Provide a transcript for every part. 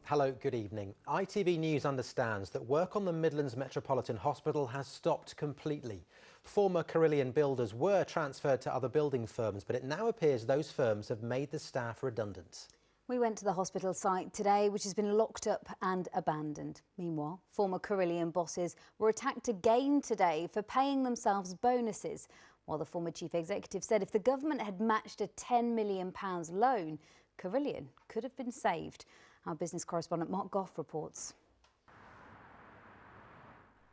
Hello, good evening. ITV News understands that work on the Midland Metropolitan Hospital has stopped completely. Former Carillion builders were transferred to other building firms, but it now appears those firms have made the staff redundant. We went to the hospital site today, which has been locked up and abandoned. Meanwhile, former Carillion bosses were attacked again today for paying themselves bonuses, while the former chief executive said if the government had matched a £10 million loan, Carillion could have been saved. Our business correspondent Mark Goff reports.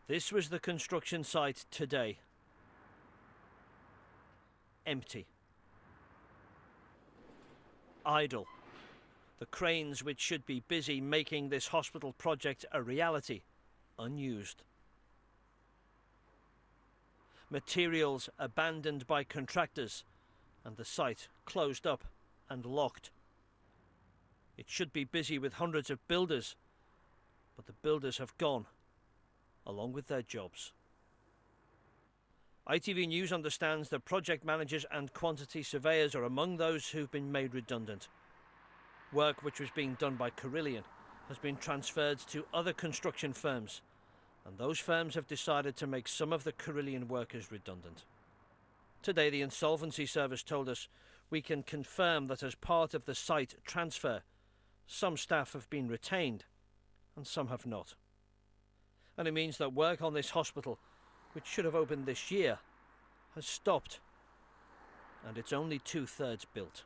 This was the construction site today. Empty. Idle. The cranes which should be busy making this hospital project a reality, unused. Materials abandoned by contractors and the site closed up and locked. It should be busy with hundreds of builders, but the builders have gone, along with their jobs. ITV News understands that project managers and quantity surveyors are among those who've been made redundant. Work which was being done by Carillion has been transferred to other construction firms, and those firms have decided to make some of the Carillion workers redundant. Today, the Insolvency Service told us we can confirm that as part of the site transfer, some staff have been retained and some have not. And it means that work on this hospital, which should have opened this year, has stopped, and it's only 2/3 built.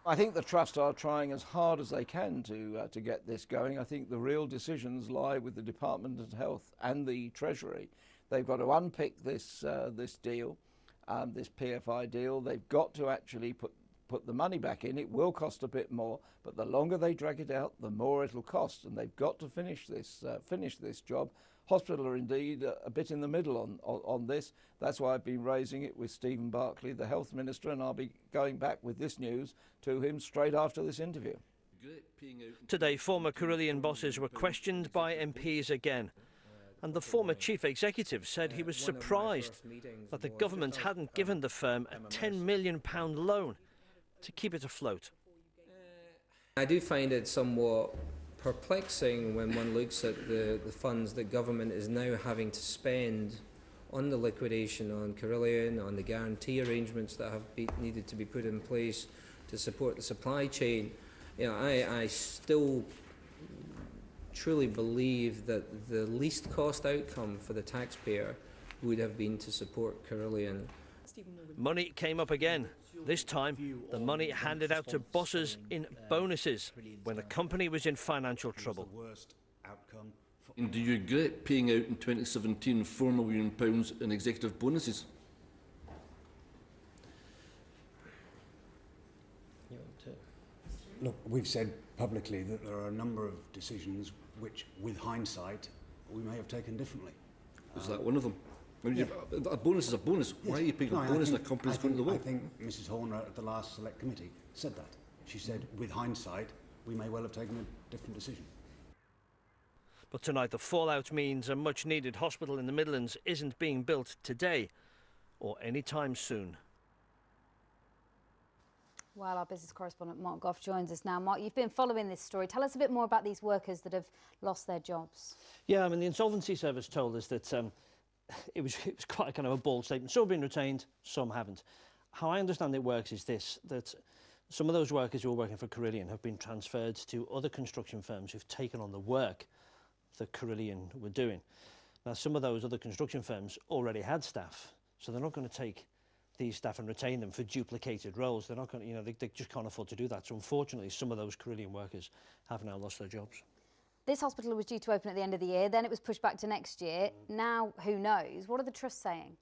I think the Trust are trying as hard as they can to get this going. I think the real decisions lie with the Department of Health and the Treasury. They've got to unpick this deal, this PFI deal. They've got to actually put the money back in. It will cost a bit more, but the longer they drag it out, the more it'll cost, and they've got to finish this job. Hospital are indeed a bit in the middle on this. That's why I've been raising it with Stephen Barclay, the Health Minister, and I'll be going back with this news to him straight after this interview. Today, former Carillion bosses were questioned by MPs again, and the former chief executive said he was surprised that the government hadn't given the firm a £10 million loan to keep it afloat. I do find it somewhat perplexing when one looks at the funds that government is now having to spend on the liquidation on Carillion, on the guarantee arrangements that have needed to be put in place to support the supply chain. You know, I still truly believe that the least cost outcome for the taxpayer would have been to support Carillion. Money came up again. This time, the money handed out to bosses in bonuses when the company was in financial trouble. And do you regret paying out in 2017 £4 million in executive bonuses? Look, we've said publicly that there are a number of decisions which, with hindsight, we may have taken differently. Is that one of them? I mean, yeah. A bonus is a bonus. Yes. Why are you paying a bonus in a company's going to the wall? I think Mrs Horner at the last select committee said that. She said, with hindsight, we may well have taken a different decision. But tonight the fallout means a much needed hospital in the Midlands isn't being built today or any time soon. Well, our business correspondent Mark Goff joins us now. Mark, you've been following this story. Tell us a bit more about these workers that have lost their jobs. Yeah, I mean, the Insolvency Service told us that it was quite a kind of a bold statement. Some have been retained, some haven't. How I understand it works is this, that some of those workers who are working for Carillion have been transferred to other construction firms who've taken on the work that Carillion were doing. Now, some of those other construction firms already had staff, so they're not going to take these staff and retain them for duplicated roles. They're not going to, you know, they just can't afford to do that. So unfortunately, some of those Carillion workers have now lost their jobs. This hospital was due to open at the end of the year, then it was pushed back to next year. Now, who knows? What are the trusts saying?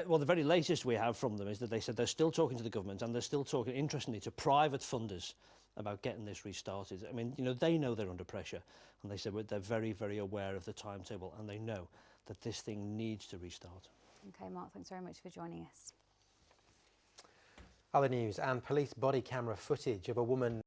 Well, the very latest we have from them is that they said they're still talking to the government and they're still talking, interestingly, to private funders about getting this restarted. I mean, you know, they know they're under pressure, and they said they're very, very aware of the timetable, and they know that this thing needs to restart. OK, Mark, thanks very much for joining us. Other news, and police body camera footage of a woman